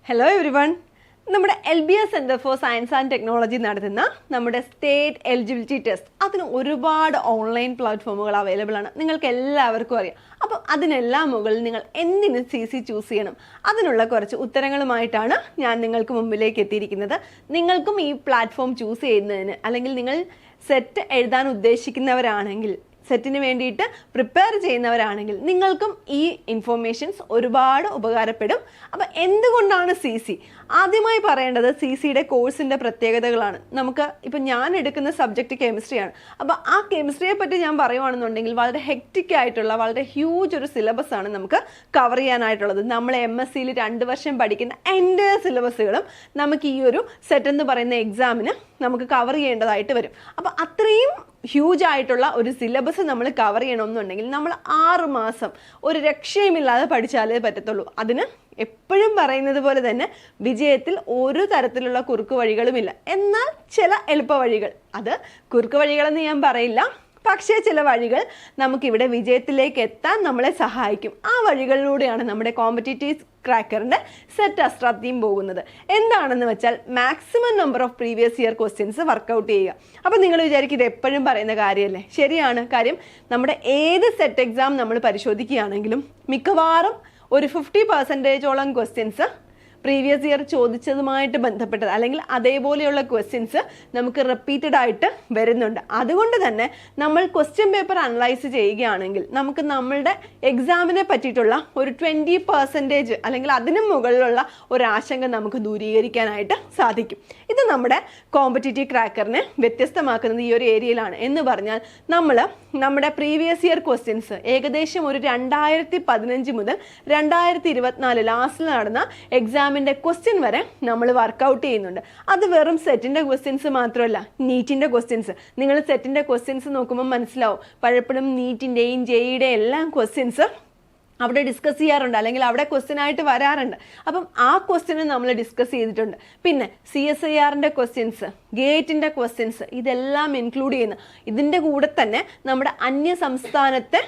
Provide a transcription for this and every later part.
Hello everyone. നമ്മുടെ LBS Center for Science and Technology നടത്തുന്ന നമ്മുടെ സ്റ്റേറ്റ് എലിജിബിലിറ്റി ടെസ്റ്റ് അതിന് ഒരുപാട് ഓൺലൈൻ പ്ലാറ്റ്ഫോമുകൾ അവൈലബിൾ ആണ്. നിങ്ങൾക്ക് എല്ലാവർക്കും അറിയാം. അപ്പോൾ അതിനെല്ലാം മുകളിൽ നിങ്ങൾ എന്തിന് CC ചൂസ് ചെയ്യണം? അതിനുള്ള കുറച്ച് ഉത്തരങ്ങളുമായിട്ടാണ് ഞാൻ നിങ്ങൾക്ക് മുമ്പിലേക്ക് എത്തിയിരിക്കുന്നത്. നിങ്ങൾക്കും ഈ പ്ലാറ്റ്ഫോം ചൂസ് ചെയ്യുന്നതിന് അല്ലെങ്കിൽ നിങ്ങൾ സെറ്റ് എഴുതാൻ ഉദ്ദേശിക്കുന്നവരാണെങ്കിൽ സെറ്റിന് വേണ്ടിയിട്ട് പ്രിപ്പയർ ചെയ്യുന്നവരാണെങ്കിൽ നിങ്ങൾക്കും ഈ ഇൻഫോർമേഷൻസ് ഒരുപാട് ഉപകാരപ്പെടും. അപ്പോൾ എന്തുകൊണ്ടാണ് CC? ആദ്യമായി പറയേണ്ടത് CCയുടെ കോഴ്സിൻ്റെ പ്രത്യേകതകളാണ്. നമുക്ക് ഇപ്പം ഞാൻ എടുക്കുന്ന സബ്ജക്റ്റ് കെമിസ്ട്രിയാണ്. അപ്പോൾ ആ കെമിസ്ട്രിയെ പറ്റി ഞാൻ പറയുവാണെന്നുണ്ടെങ്കിൽ വളരെ ഹെക്റ്റിക് ആയിട്ടുള്ള വളരെ ഹ്യൂജ് ഒരു സിലബസ് ആണ് നമുക്ക് കവർ ചെയ്യാനായിട്ടുള്ളത്. നമ്മൾ MScയിൽ 2 വർഷം പഠിക്കുന്ന എൻ്റെ സിലബസുകളും നമുക്ക് ഈ ഒരു സെറ്റ് എന്ന് പറയുന്ന എക്സാമിന് നമുക്ക് കവർ ചെയ്യേണ്ടതായിട്ട് വരും. അപ്പോൾ അത്രയും ഹ്യൂജ് ആയിട്ടുള്ള ഒരു സിലബസ് നമ്മൾ കവർ ചെയ്യണമെന്നുണ്ടെങ്കിൽ നമ്മൾ 6 മാസം ഒരു രക്ഷയുമില്ലാതെ പഠിച്ചാലേ പറ്റത്തുള്ളൂ. അതിന് എപ്പോഴും പറയുന്നത് പോലെ തന്നെ വിജയത്തിൽ ഒരു തരത്തിലുള്ള കുറുക്ക് വഴികളുമില്ല. എന്നാൽ ചില എളുപ്പ വഴികൾ, അത് കുറുക്ക് വഴികളെന്ന് ഞാൻ പറയില്ല, പക്ഷേ ചില വഴികൾ നമുക്കിവിടെ വിജയത്തിലേക്ക് എത്താൻ നമ്മളെ സഹായിക്കും. ആ വഴികളിലൂടെയാണ് നമ്മുടെ കോമ്പറ്റീറ്റീവ് ക്രാക്കറിൻ്റെ സെറ്റ് അസ്ട്ര ടീം പോകുന്നത്. എന്താണെന്ന് വെച്ചാൽ maximum number of previous year questions work out ചെയ്യുക. അപ്പോൾ നിങ്ങൾ വിചാരിക്കും ഇത് എപ്പോഴും പറയുന്ന കാര്യമല്ലേ? ശരിയാണ്. കാര്യം നമ്മുടെ ഏത് സെറ്റ് എക്സാം നമ്മൾ പരിശോധിക്കുകയാണെങ്കിലും മിക്കവാറും ഒരു 50% ക്വസ്റ്റ്യൻസ് പ്രീവിയസ് ഇയർ ചോദിച്ചതുമായിട്ട് ബന്ധപ്പെട്ടത് അല്ലെങ്കിൽ അതേപോലെയുള്ള ക്വസ്റ്റ്യൻസ് നമുക്ക് റിപ്പീറ്റഡ് ആയിട്ട് വരുന്നുണ്ട്. അതുകൊണ്ട് തന്നെ നമ്മൾ ക്വസ്റ്റ്യൻ പേപ്പർ അനലൈസ് ചെയ്യുകയാണെങ്കിൽ നമുക്ക് നമ്മളുടെ എക്സാമിനെ പറ്റിയിട്ടുള്ള ഒരു 20% അല്ലെങ്കിൽ അതിന് മുകളിലുള്ള ഒരാശങ്ക നമുക്ക് ദൂരീകരിക്കാനായിട്ട് സാധിക്കും. ഇത് നമ്മുടെ കോമ്പറ്റീറ്റീവ് ക്രാക്കറിനെ വ്യത്യസ്തമാക്കുന്നത് ഈ ഒരു ഏരിയയിലാണ്. എന്ന് പറഞ്ഞാൽ നമ്മുടെ പ്രീവിയസ് ഇയർ ക്വസ്റ്റ്യൻസ് ഏകദേശം ഒരു 2015 മുതൽ 2024 ലാസ്റ്റിൽ നടന്ന എക്സാമിൻ്റെ ക്വസ്റ്റ്യൻ വരെ നമ്മൾ വർക്കൗട്ട് ചെയ്യുന്നുണ്ട്. അത് വെറും സെറ്റിൻ്റെ ക്വസ്റ്റ്യൻസ് മാത്രമല്ല, നീറ്റിൻ്റെ ക്വസ്റ്റ്യൻസ്. നിങ്ങൾ സെറ്റിൻ്റെ ക്വസ്റ്റ്യൻസ് നോക്കുമ്പോൾ മനസ്സിലാവും പലപ്പോഴും നീറ്റിൻ്റെയും JEEയുടെയും എല്ലാം ക്വസ്റ്റ്യൻസ് അവിടെ ഡിസ്കസ് ചെയ്യാറുണ്ട്, അല്ലെങ്കിൽ അവിടെ ക്വസ്റ്റ്യൻ ആയിട്ട് വരാറുണ്ട്. അപ്പം ആ ക്വസ്റ്റ്യന് നമ്മൾ ഡിസ്കസ് ചെയ്തിട്ടുണ്ട്. പിന്നെ CSIRൻ്റെ ക്വസ്റ്റ്യൻസ്, ഗേറ്റിൻ്റെ ക്വസ്റ്റ്യൻസ്, ഇതെല്ലാം ഇൻക്ലൂഡ് ചെയ്യുന്ന ഇതിൻ്റെ കൂടെ തന്നെ നമ്മുടെ അന്യ സംസ്ഥാനത്തെ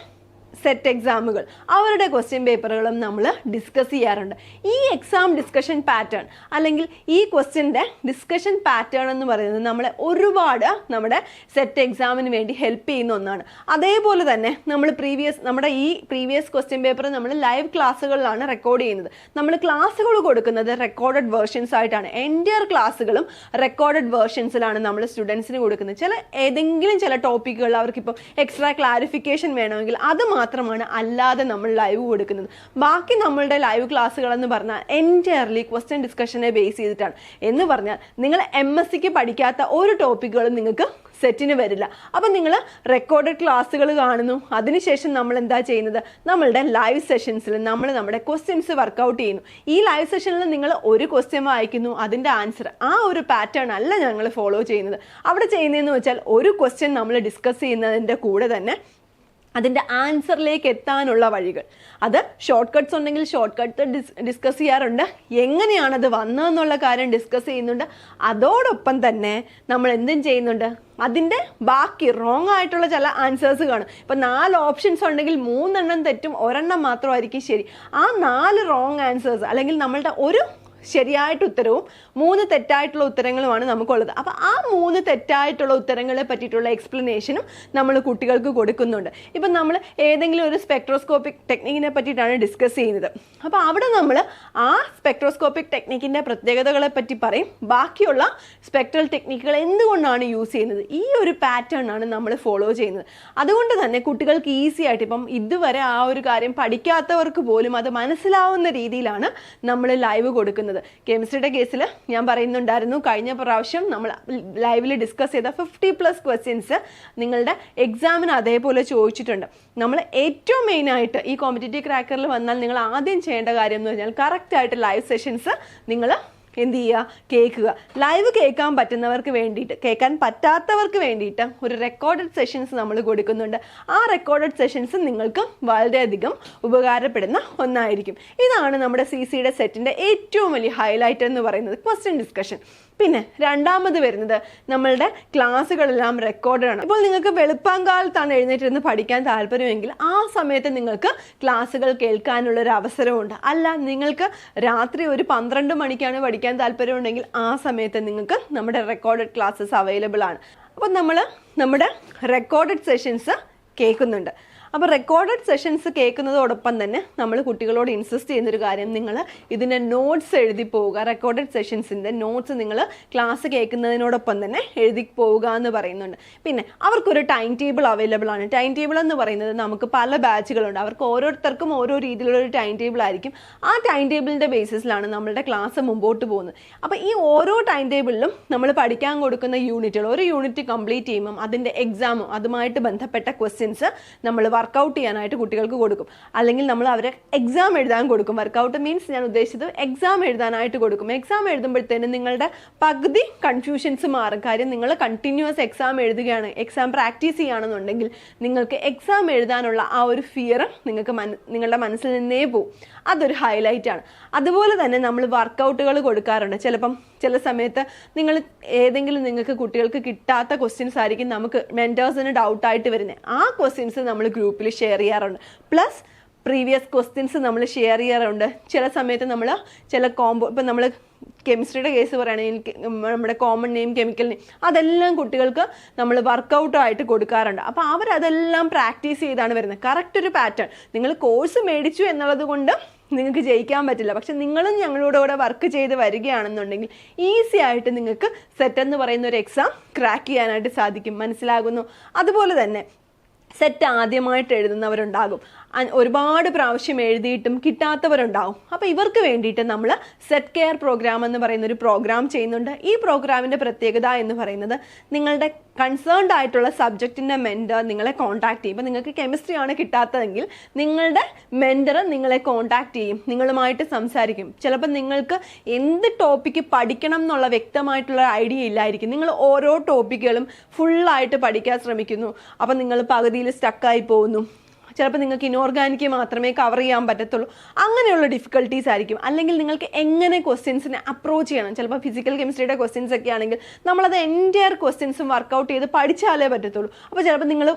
സെറ്റ് എക്സാമുകൾ അവരുടെ ക്വസ്റ്റ്യൻ പേപ്പറുകളും നമ്മൾ ഡിസ്കസ് ചെയ്യാറുണ്ട്. ഈ എക്സാം ഡിസ്കഷൻ പാറ്റേൺ അല്ലെങ്കിൽ ഈ ക്വസ്റ്റ്യൻ്റെ ഡിസ്കഷൻ പാറ്റേൺ എന്ന് പറയുന്നത് നമ്മളെ ഒരുപാട് നമ്മുടെ സെറ്റ് എക്സാമിന് വേണ്ടി ഹെൽപ്പ് ചെയ്യുന്ന ഒന്നാണ്. അതേപോലെ തന്നെ നമ്മുടെ ഈ പ്രീവിയസ് ക്വസ്റ്റ്യൻ പേപ്പർ നമ്മൾ ലൈവ് ക്ലാസ്സുകളിലാണ് റെക്കോർഡ് ചെയ്യുന്നത്. നമ്മൾ ക്ലാസ്സുകൾ കൊടുക്കുന്നത് റെക്കോർഡഡ് വേർഷൻസ് ആയിട്ടാണ്. എൻ്റയർ ക്ലാസ്സുകളും റെക്കോർഡഡ് വേർഷൻസിലാണ് നമ്മൾ സ്റ്റുഡൻസിന് കൊടുക്കുന്നത്. ഏതെങ്കിലും ചില ടോപ്പിക്കുകൾ അവർക്കിപ്പോൾ എക്സ്ട്രാ ക്ലാരിഫിക്കേഷൻ വേണമെങ്കിൽ അത് മാത്രമാണ് അല്ലാതെ നമ്മൾ ലൈവ് കൊടുക്കുന്നത്. ബാക്കി നമ്മളുടെ ലൈവ് ക്ലാസ്സുകൾ എന്ന് പറഞ്ഞാൽ എൻറ്റയർലി ക്വസ്റ്റ്യൻ ഡിസ്കഷനെ ബേസ് ചെയ്തിട്ടാണ്. എന്ന് പറഞ്ഞാൽ നിങ്ങൾ MScക്ക് പഠിക്കാത്ത ഒരു ടോപ്പിക്കുകളും നിങ്ങൾക്ക് സെറ്റിന് വരില്ല. അപ്പം നിങ്ങൾ റെക്കോർഡഡ് ക്ലാസ്സുകൾ കാണുന്നു. അതിനുശേഷം നമ്മൾ എന്താ ചെയ്യുന്നത്? നമ്മളുടെ ലൈവ് സെഷൻസിൽ നമ്മുടെ ക്വസ്റ്റ്യൻസ് വർക്കൗട്ട് ചെയ്യുന്നു. ഈ ലൈവ് സെഷനിൽ നിങ്ങൾ ഒരു ക്വസ്റ്റ്യൻ വായിക്കുന്നു, അതിൻ്റെ ആൻസർ. ആ ഒരു പാറ്റേൺ അല്ല ഞങ്ങൾ ഫോളോ ചെയ്യുന്നത്. അവിടെ ചെയ്യുന്നതെന്ന് വെച്ചാൽ ഒരു ക്വസ്റ്റ്യൻ നമ്മൾ ഡിസ്കസ് ചെയ്യുന്നതിൻ്റെ കൂടെ തന്നെ അതിൻ്റെ ആൻസറിലേക്ക് എത്താനുള്ള വഴികൾ, അത് ഷോർട്ട് കട്ട്സ് ഉണ്ടെങ്കിൽ ഷോർട്ട് കട്ട് ഡിസ്കസ് ചെയ്യാറുണ്ട്. എങ്ങനെയാണത് വന്നതെന്നുള്ള കാര്യം ഡിസ്കസ് ചെയ്യുന്നുണ്ട്. അതോടൊപ്പം തന്നെ നമ്മൾ എന്തും ചെയ്യുന്നുണ്ട്, അതിൻ്റെ ബാക്കി റോങ് ആയിട്ടുള്ള ചില ആൻസേഴ്സ് കാണും. ഇപ്പം 4 ഓപ്ഷൻസ് ഉണ്ടെങ്കിൽ 3 എണ്ണം തെറ്റും, 1 എണ്ണം മാത്രമായിരിക്കും ശരി. ആ 4 റോങ് ആൻസേഴ്സ് അല്ലെങ്കിൽ നമ്മളുടെ ഒരു ശരിയായിട്ട് ഉത്തരവും 3 തെറ്റായിട്ടുള്ള ഉത്തരങ്ങളുമാണ് നമുക്കുള്ളത്. അപ്പോൾ ആ 3 തെറ്റായിട്ടുള്ള ഉത്തരങ്ങളെ പറ്റിയിട്ടുള്ള എക്സ്പ്ലനേഷനും നമ്മൾ കുട്ടികൾക്ക് കൊടുക്കുന്നുണ്ട്. ഇപ്പം നമ്മൾ ഏതെങ്കിലും ഒരു സ്പെക്ട്രോസ്കോപ്പിക് ടെക്നിക്കിനെ പറ്റിയിട്ടാണ് ഡിസ്കസ് ചെയ്യുന്നത്. അപ്പോൾ അവിടെ നമ്മൾ ആ സ്പെക്ട്രോസ്കോപ്പിക് ടെക്നിക്കിൻ്റെ പ്രത്യേകതകളെ പറ്റി പറയും. ബാക്കിയുള്ള സ്പെക്ട്രൽ ടെക്നിക്കുകൾ എന്തുകൊണ്ടാണ് യൂസ് ചെയ്യുന്നത്, ഈ ഒരു പാറ്റേൺ ആണ് നമ്മൾ ഫോളോ ചെയ്യുന്നത്. അതുകൊണ്ട് തന്നെ കുട്ടികൾക്ക് ഈസി ആയിട്ട് ഇപ്പം ഇതുവരെ ആ ഒരു കാര്യം പഠിക്കാത്തവർക്ക് പോലും അത് മനസ്സിലാവുന്ന രീതിയിലാണ് നമ്മൾ ലൈവ് കൊടുക്കുന്നത്. കെമിസ്ട്രിയുടെ കേസിൽ ഞാൻ പറയുന്നുണ്ടായിരുന്നു, കഴിഞ്ഞ പ്രാവശ്യം നമ്മൾ ലൈവിൽ ഡിസ്കസ് ചെയ്ത 50+ ക്വസ്റ്റ്യൻസ് നിങ്ങളുടെ എക്സാമിന് അതേപോലെ ചോദിച്ചിട്ടുണ്ട്. നമ്മൾ ഏറ്റവും മെയിനായിട്ട് ഈ കോമ്പറ്റീറ്റീവ് ക്രാക്കറിൽ വന്നാൽ നിങ്ങൾ ആദ്യം ചെയ്യേണ്ട കാര്യം എന്ന് പറഞ്ഞാൽ കറക്റ്റായിട്ട് ലൈവ് സെഷൻസ് നിങ്ങൾ എന്ത് ചെയ്യുക, കേൾക്കുക. ലൈവ് കേൾക്കാൻ പറ്റുന്നവർക്ക് വേണ്ടിയിട്ട്, കേൾക്കാൻ പറ്റാത്തവർക്ക് വേണ്ടിയിട്ട് ഒരു റെക്കോർഡഡ് സെഷൻസ് നമ്മൾ കൊടുക്കുന്നുണ്ട്. ആ റെക്കോർഡഡ് സെഷൻസ് നിങ്ങൾക്ക് വളരെയധികം ഉപകാരപ്പെടുന്ന ഒന്നായിരിക്കും. ഇതാണ് നമ്മുടെ CCയുടെ സെറ്റിൻ്റെ ഏറ്റവും വലിയ ഹൈലൈറ്റ് എന്ന് പറയുന്നത്, ക്വസ്റ്റ്യൻ ഡിസ്കഷൻ. പിന്നെ രണ്ടാമത് വരുന്നത് നമ്മളുടെ ക്ലാസ്സുകളെല്ലാം റെക്കോർഡഡ് ആണ്. ഇപ്പോൾ നിങ്ങൾക്ക് വെളുപ്പാങ്കാലത്താണ് എഴുന്നേറ്റിരുന്ന് പഠിക്കാൻ താല്പര്യമെങ്കിൽ ആ സമയത്ത് നിങ്ങൾക്ക് ക്ലാസ്സുകൾ കേൾക്കാനുള്ള ഒരു അവസരമുണ്ട്. അല്ല, നിങ്ങൾക്ക് രാത്രി ഒരു 12 മണിക്കാണ് പഠിക്കാൻ താല്പര്യമുണ്ടെങ്കിൽ ആ സമയത്ത് നിങ്ങൾക്ക് നമ്മുടെ റെക്കോർഡഡ് ക്ലാസ്സസ് അവൈലബിൾ ആണ്. അപ്പോൾ നമ്മൾ നമ്മുടെ റെക്കോർഡഡ് സെഷൻസ് കേൾക്കുന്നുണ്ട്. അപ്പോൾ റെക്കോർഡഡ് സെഷൻസ് കേൾക്കുന്നതോടൊപ്പം തന്നെ നമ്മൾ കുട്ടികളോട് ഇൻസിസ്റ്റ് ചെയ്യുന്നൊരു കാര്യം, നിങ്ങൾ ഇതിൻ്റെ നോട്ട്സ് എഴുതി പോവുക. റെക്കോർഡഡ് സെഷൻസിൻ്റെ നോട്ട്സ് നിങ്ങൾ ക്ലാസ് കേൾക്കുന്നതിനോടൊപ്പം തന്നെ എഴുതി പോവുക എന്ന് പറയുന്നുണ്ട്. പിന്നെ അവർക്കൊരു ടൈം ടേബിൾ അവൈലബിൾ ആണ്. ടൈം ടേബിൾ എന്ന് പറയുന്നത് നമുക്ക് പല ബാച്ചുകളുണ്ട്. അവർക്ക് ഓരോരുത്തർക്കും ഓരോ രീതിയിലുള്ള ഒരു ടൈം ടേബിൾ ആയിരിക്കും. ആ ടൈം ടേബിളിൻ്റെ ബേസിസിലാണ് നമ്മളുടെ ക്ലാസ് മുമ്പോട്ട് പോകുന്നത്. അപ്പോൾ ഈ ഓരോ ടൈം ടേബിളിലും നമ്മൾ പഠിക്കാൻ കൊടുക്കുന്ന യൂണിറ്റുകൾ, ഒരു യൂണിറ്റ് കംപ്ലീറ്റ് ചെയ്യുമ്പം അതിൻ്റെ എക്സാമും അതുമായിട്ട് ബന്ധപ്പെട്ട ക്വസ്റ്റ്യൻസ് നമ്മൾ വർക്കൗട്ട് ചെയ്യാനായിട്ട് കുട്ടികൾക്ക് കൊടുക്കും. അല്ലെങ്കിൽ നമ്മൾ അവരെ എക്സാം എഴുതാൻ കൊടുക്കും. വർക്കൗട്ട് മീൻസ് ഞാൻ ഉദ്ദേശിച്ചത് എക്സാം എഴുതാനായിട്ട് കൊടുക്കും. എക്സാം എഴുതുമ്പോഴത്തേനും നിങ്ങളുടെ പകുതി കൺഫ്യൂഷൻസ് മാറും. കാര്യം നിങ്ങൾ കണ്ടിന്യൂസ് എക്സാം എഴുതുകയാണ്, എക്സാം പ്രാക്ടീസ് ചെയ്യുകയാണെന്നുണ്ടെങ്കിൽ നിങ്ങൾക്ക് എക്സാം എഴുതാനുള്ള ആ ഒരു ഫിയർ നിങ്ങൾക്ക് നിങ്ങളുടെ മനസ്സിൽ നിന്നേ പോവും. അതൊരു ഹൈലൈറ്റ് ആണ്. അതുപോലെ തന്നെ നമ്മൾ വർക്കൗട്ടുകൾ കൊടുക്കാറുണ്ട്. ചില സമയത്ത് നിങ്ങൾക്ക് കുട്ടികൾക്ക് കിട്ടാത്ത ക്വസ്റ്റ്യൻസ് ആയിരിക്കും നമുക്ക് മെൻറ്റേഴ്സിന് ഡൗട്ടായിട്ട് വരുന്നത്. ആ ക്വസ്റ്റ്യൻസ് നമ്മൾ ഗ്രൂപ്പിൽ ഷെയർ ചെയ്യാറുണ്ട്. പ്ലസ് പ്രീവിയസ് ക്വസ്റ്റ്യൻസ് നമ്മൾ ഷെയർ ചെയ്യാറുണ്ട്. ചില സമയത്ത് നമ്മൾ ഇപ്പം നമ്മൾ കെമിസ്ട്രിയുടെ കേസ് പറയുകയാണെങ്കിൽ നമ്മുടെ കോമൺ നെയിം, കെമിക്കൽ നെയിം, അതെല്ലാം കുട്ടികൾക്ക് നമ്മൾ വർക്കൗട്ടായിട്ട് കൊടുക്കാറുണ്ട്. അപ്പോൾ അവരതെല്ലാം പ്രാക്ടീസ് ചെയ്താണ് വരുന്നത്. കറക്റ്റ് ഒരു പാറ്റേൺ. നിങ്ങൾ കോഴ്സ് മേടിച്ചു എന്നുള്ളത് കൊണ്ട് നിങ്ങൾക്ക് ജയിക്കാൻ പറ്റില്ല. പക്ഷെ നിങ്ങളും ഞങ്ങളോടുകൂടെ വർക്ക് ചെയ്ത് വരികയാണെന്നുണ്ടെങ്കിൽ ഈസി ആയിട്ട് നിങ്ങൾക്ക് സെറ്റ് എന്ന് പറയുന്ന ഒരു എക്സാം ക്രാക്ക് ചെയ്യാനായിട്ട് സാധിക്കും. മനസ്സിലാകുന്നു? അതുപോലെ തന്നെ സെറ്റ് ആദ്യമായിട്ട് എഴുതുന്നവരുണ്ടാകും, ഒരുപാട് പ്രാവശ്യം എഴുതിയിട്ടും കിട്ടാത്തവരുണ്ടാവും. അപ്പോൾ ഇവർക്ക് വേണ്ടിയിട്ട് നമ്മൾ സെറ്റ് കെയർ പ്രോഗ്രാം എന്ന് പറയുന്ന ഒരു പ്രോഗ്രാം ചെയ്യുന്നുണ്ട്. ഈ പ്രോഗ്രാമിൻ്റെ പ്രത്യേകത എന്ന് പറയുന്നത് നിങ്ങളുടെ കൺസേൺഡ് ആയിട്ടുള്ള സബ്ജക്റ്റിൻ്റെ മെൻറ്റർ നിങ്ങളെ കോൺടാക്ട് ചെയ്യും. ഇപ്പോൾ നിങ്ങൾക്ക് കെമിസ്ട്രി ആണ് കിട്ടാത്തതെങ്കിൽ നിങ്ങളുടെ മെൻറ്റർ നിങ്ങളെ കോൺടാക്ട് ചെയ്യും, നിങ്ങളുമായിട്ട് സംസാരിക്കും. ചിലപ്പോൾ നിങ്ങൾക്ക് എന്ത് ടോപ്പിക്ക് പഠിക്കണം എന്നുള്ള വ്യക്തമായിട്ടുള്ള ഐഡിയ ഇല്ലായിരിക്കും. നിങ്ങൾ ഓരോ ടോപ്പിക്കുകളും ഫുള്ളായിട്ട് പഠിക്കാൻ ശ്രമിക്കുന്നു. അപ്പം നിങ്ങൾ പകുതിയിൽ സ്റ്റക്കായി പോകുന്നു. ചിലപ്പോൾ നിങ്ങൾക്ക് ഇനോർഗാനിക് മാത്രമേ കവർ ചെയ്യാൻ പറ്റത്തുള്ളൂ. അങ്ങനെയുള്ള ഡിഫിക്കൽട്ടീസ് ആയിരിക്കും. അല്ലെങ്കിൽ നിങ്ങൾക്ക് എങ്ങനെ ക്വസ്റ്റ്യൻസിനെ അപ്രോച്ച് ചെയ്യണം. ചിലപ്പോൾ ഫിസിക്കൽ കെമിസ്ട്രിയുടെ ക്വസ്റ്റ്യൻസ് ഒക്കെ ആണെങ്കിൽ നമ്മളത് എൻറ്റയർ ക്വസ്റ്റ്യൻസും വർക്കൗട്ട് ചെയ്ത് പഠിച്ചാലേ പറ്റത്തുള്ളൂ. അപ്പോൾ ചിലപ്പോൾ നിങ്ങൾ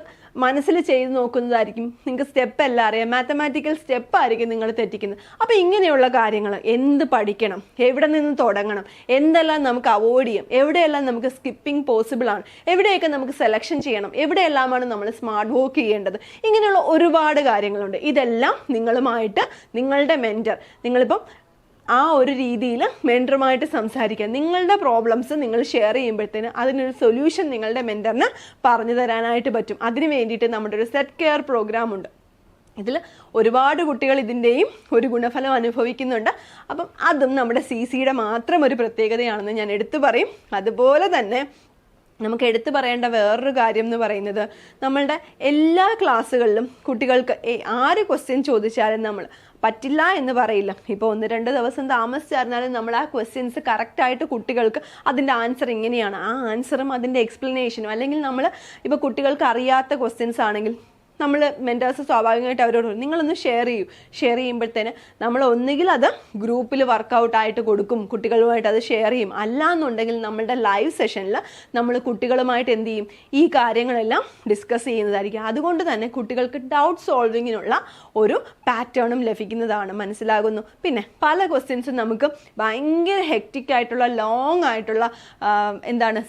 മനസ്സിൽ ചെയ്ത് നോക്കുന്നതായിരിക്കും, നിങ്ങൾക്ക് സ്റ്റെപ്പ് എല്ലാം അറിയാം, മാത്തമാറ്റിക്കൽ സ്റ്റെപ്പ് ആയിരിക്കും നിങ്ങൾ തെറ്റിക്കുന്നത്. അപ്പോൾ ഇങ്ങനെയുള്ള കാര്യങ്ങൾ എന്ത് പഠിക്കണം, എവിടെ നിന്ന് തുടങ്ങണം, എന്തെല്ലാം നമുക്ക് അവോയ്ഡ് ചെയ്യാം, എവിടെയെല്ലാം നമുക്ക് സ്കിപ്പിംഗ് പോസിബിൾ ആണ്, എവിടെയൊക്കെ നമുക്ക് സെലക്ഷൻ ചെയ്യണം, എവിടെയെല്ലാമാണ് നമ്മൾ സ്മാർട്ട് വർക്ക് ചെയ്യേണ്ടത്, ഇങ്ങനെയുള്ള ഒരുപാട് കാര്യങ്ങളുണ്ട്. ഇതെല്ലാം നിങ്ങളുമായിട്ട് നിങ്ങളുടെ മെൻറ്റർ, നിങ്ങളിപ്പം ആ ഒരു രീതിയിൽ മെൻറ്ററുമായിട്ട് സംസാരിക്കുക. നിങ്ങളുടെ പ്രോബ്ലംസ് നിങ്ങൾ ഷെയർ ചെയ്യുമ്പോഴത്തേന് അതിനൊരു സൊല്യൂഷൻ നിങ്ങളുടെ മെൻറ്ററിന് പറഞ്ഞു തരാനായിട്ട് പറ്റും. അതിന് വേണ്ടിയിട്ട് നമ്മുടെ ഒരു സെറ്റ് കെയർ പ്രോഗ്രാം ഉണ്ട്. ഇതിൽ ഒരുപാട് കുട്ടികൾ ഇതിൻ്റെയും ഒരു ഗുണഫലം അനുഭവിക്കുന്നുണ്ട്. അപ്പം അതും നമ്മുടെ CCയുടെ മാത്രം ഒരു പ്രത്യേകതയാണെന്ന് ഞാൻ എടുത്തു പറയും. അതുപോലെ തന്നെ നമുക്ക് എടുത്തു പറയേണ്ട വേറൊരു കാര്യം എന്ന് പറയുന്നത്, നമ്മളുടെ എല്ലാ ക്ലാസ്സുകളിലും കുട്ടികൾക്ക് ആര് ക്വസ്റ്റ്യൻ ചോദിച്ചാലും നമ്മൾ പറ്റില്ല എന്ന് പറയില്ല. ഇപ്പോൾ 1-2 ദിവസം താമസിച്ചായിരുന്നാലും നമ്മൾ ആ ക്വസ്റ്റ്യൻസ് കറക്റ്റായിട്ട് കുട്ടികൾക്ക് അതിൻ്റെ ആൻസർ ഇങ്ങനെയാണ്, ആ ആൻസറും അതിൻ്റെ എക്സ്പ്ലനേഷനും, അല്ലെങ്കിൽ നമ്മൾ ഇപ്പോൾ കുട്ടികൾക്ക് അറിയാത്ത ക്വസ്റ്റ്യൻസ് ആണെങ്കിൽ നമ്മൾ മെൻറ്റേഴ്സ് സ്വാഭാവികമായിട്ട് അവരോട് നിങ്ങളൊന്ന് ഷെയർ ചെയ്യുമ്പോഴത്തേന് നമ്മൾ ഒന്നുകിൽ അത് ഗ്രൂപ്പിൽ വർക്കൗട്ടായിട്ട് കൊടുക്കും, കുട്ടികളുമായിട്ട് അത് ഷെയർ ചെയ്യും. അല്ലാന്നുണ്ടെങ്കിൽ നമ്മളുടെ ലൈവ് സെഷനിൽ നമ്മൾ കുട്ടികളുമായിട്ട് എന്ത് ചെയ്യും, ഈ കാര്യങ്ങളെല്ലാം ഡിസ്കസ് ചെയ്യുന്നതായിരിക്കും. അതുകൊണ്ട് തന്നെ കുട്ടികൾക്ക് ഡൗട്ട് സോൾവിങ്ങിനുള്ള ഒരു പാറ്റേണും ലഭിക്കുന്നതാണ്. മനസ്സിലാകുന്നു? പിന്നെ പല ക്വസ്റ്റ്യൻസും നമുക്ക് ഭയങ്കര ഹെക്റ്റിക് ആയിട്ടുള്ള ലോങ് ആയിട്ടുള്ള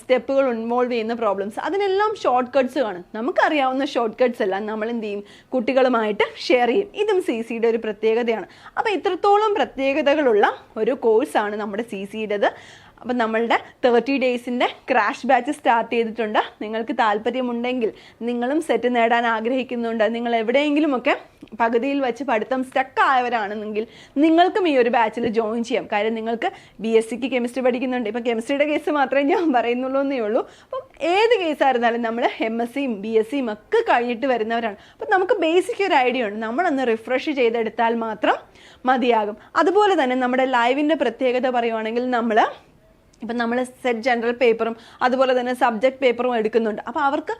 സ്റ്റെപ്പുകൾ ഇൻവോൾവ് ചെയ്യുന്ന പ്രോബ്ലംസ്, അതിനെല്ലാം ഷോർട്ട് കട്ട്സ് കാണും. നമുക്കറിയാവുന്ന ഷോർട്ട് കട്ട്സ് എല്ലാം നമ്മൾ എന്ത് ചെയ്യും, കുട്ടികളുമായിട്ട് ഷെയർ ചെയ്യും. ഇതും CCയുടെ ഒരു പ്രത്യേകതയാണ്. അപ്പോൾ ഇത്രത്തോളം പ്രത്യേകതകളുള്ള ഒരു കോഴ്സാണ് നമ്മുടെ CCയുടേത്. അപ്പം നമ്മളുടെ 30 ഡേയ്സിൻ്റെ ക്രാഷ് ബാച്ച് സ്റ്റാർട്ട് ചെയ്തിട്ടുണ്ട്. നിങ്ങൾക്ക് താല്പര്യമുണ്ടെങ്കിൽ, നിങ്ങളും സെറ്റ് നേടാൻ ആഗ്രഹിക്കുന്നുണ്ട്, നിങ്ങൾ എവിടെയെങ്കിലുമൊക്കെ പകുതിയിൽ വെച്ച് പഠിത്തം സ്റ്റക്ക് ആയവരാണെന്നെങ്കിൽ നിങ്ങൾക്കും ഈ ഒരു ബാച്ചിൽ ജോയിൻ ചെയ്യാം. കാര്യം നിങ്ങൾക്ക് BSc കെമിസ്ട്രി പഠിക്കുന്നുണ്ട്. ഇപ്പം കെമിസ്ട്രിയുടെ കേസ് മാത്രമേ ഞാൻ പറയുന്നുള്ളൂ എന്നേ ഉള്ളൂ. അപ്പം ഏത് കേസായിരുന്നാലും നമ്മൾ MScയും BScയും ഒക്കെ കഴിഞ്ഞിട്ട് വരുന്നവരാണ്. അപ്പം നമുക്ക് ബേസിക് ഒരു ഐഡിയ ഉണ്ട്. നമ്മളൊന്ന് റിഫ്രഷ് ചെയ്തെടുത്താൽ മാത്രം മതിയാകും. അതുപോലെ തന്നെ നമ്മുടെ ലൈവിൻ്റെ പ്രത്യേകത പറയുവാണെങ്കിൽ ഇപ്പം നമ്മൾ സെറ്റ് ജനറൽ പേപ്പറും അതുപോലെ തന്നെ സബ്ജക്ട് പേപ്പറും എടുക്കുന്നുണ്ട്. അപ്പോൾ അവർക്ക്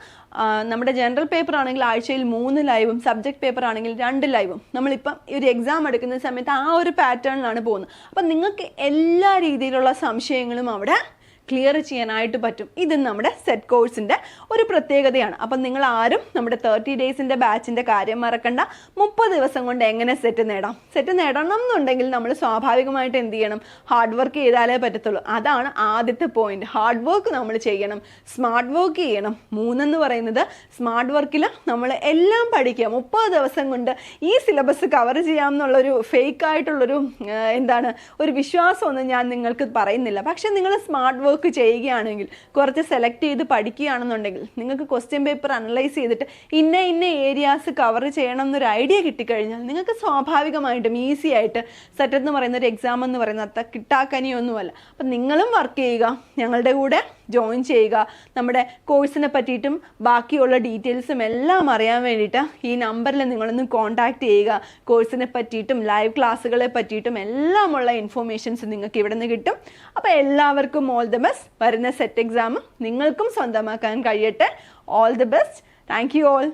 നമ്മുടെ ജനറൽ പേപ്പർ ആണെങ്കിൽ ആഴ്ചയിൽ 3 ലൈവും സബ്ജക്ട് പേപ്പർ ആണെങ്കിൽ 2 ലൈവും നമ്മളിപ്പം ഒരു എക്സാം എടുക്കുന്ന സമയത്ത് ആ ഒരു പാറ്റേണിലാണ് പോകുന്നത്. അപ്പം നിങ്ങൾക്ക് എല്ലാ രീതിയിലുള്ള സംശയങ്ങളും അവിടെ ക്ലിയർ ചെയ്യാനായിട്ട് പറ്റും. ഇത് നമ്മുടെ സെറ്റ് കോഴ്സിൻ്റെ ഒരു പ്രത്യേകതയാണ്. അപ്പം നിങ്ങൾ ആരും നമ്മുടെ 30 ഡേയ്സിൻ്റെ ബാച്ചിൻ്റെ കാര്യം മറക്കണ്ട. 30 ദിവസം കൊണ്ട് എങ്ങനെ സെറ്റ് നേടാം? സെറ്റ് നേടണം എന്നുണ്ടെങ്കിൽ നമ്മൾ സ്വാഭാവികമായിട്ട് എന്ത് ചെയ്യണം? ഹാർഡ് വർക്ക് ചെയ്താലേ പറ്റത്തുള്ളൂ. അതാണ് ആദ്യത്തെ പോയിന്റ്. ഹാർഡ് വർക്ക് നമ്മൾ ചെയ്യണം, സ്മാർട്ട് വർക്ക് ചെയ്യണം. 3 എന്ന് പറയുന്നത് സ്മാർട്ട് വർക്കിൽ നമ്മൾ എല്ലാം പഠിക്കുക. 30 ദിവസം കൊണ്ട് ഈ സിലബസ് കവർ ചെയ്യാം എന്നുള്ളൊരു ഫേക്ക് ആയിട്ടുള്ളൊരു ഒരു വിശ്വാസമൊന്നും ഞാൻ നിങ്ങൾക്ക് പറയുന്നില്ല. പക്ഷെ നിങ്ങൾ സ്മാർട്ട് വർക്ക് ചെയ്യുകയാണെങ്കിൽ, കുറച്ച് സെലക്ട് ചെയ്ത് പഠിക്കുകയാണെന്നുണ്ടെങ്കിൽ, നിങ്ങൾക്ക് ക്വസ്റ്റ്യൻ പേപ്പർ അനലൈസ് ചെയ്തിട്ട് ഇന്ന ഏരിയാസ് കവർ ചെയ്യണം എന്നൊരു ഐഡിയ കിട്ടിക്കഴിഞ്ഞാൽ നിങ്ങൾക്ക് സ്വാഭാവികമായിട്ടും ഈസി ആയിട്ട് സെറ്റ് എന്ന് പറയുന്ന ഒരു എക്സാം എന്ന് പറയുന്നത് അത്ര കിട്ടാക്കനിയൊന്നുമല്ല. അപ്പം നിങ്ങളും വർക്ക് ചെയ്യുക, ഞങ്ങളുടെ കൂടെ ജോയിൻ ചെയ്യുക. നമ്മുടെ കോഴ്സിനെ പറ്റിയിട്ടും ബാക്കിയുള്ള ഡീറ്റെയിൽസും എല്ലാം അറിയാൻ വേണ്ടിയിട്ട് ഈ നമ്പറിൽ നിങ്ങളൊന്ന് കോൺടാക്റ്റ് ചെയ്യുക. കോഴ്സിനെ പറ്റിയിട്ടും ലൈവ് ക്ലാസ്സുകളെ പറ്റിയിട്ടും എല്ലാമുള്ള ഇൻഫോർമേഷൻസ് നിങ്ങൾക്ക് ഇവിടെ നിന്ന് കിട്ടും. അപ്പോൾ എല്ലാവർക്കും ഓൾ ദി ബെസ്റ്റ്. വരുന്ന സെറ്റ് എക്സാം നിങ്ങൾക്കും സ്വന്തമാക്കാൻ കഴിയട്ടെ. All the best. Thank you all.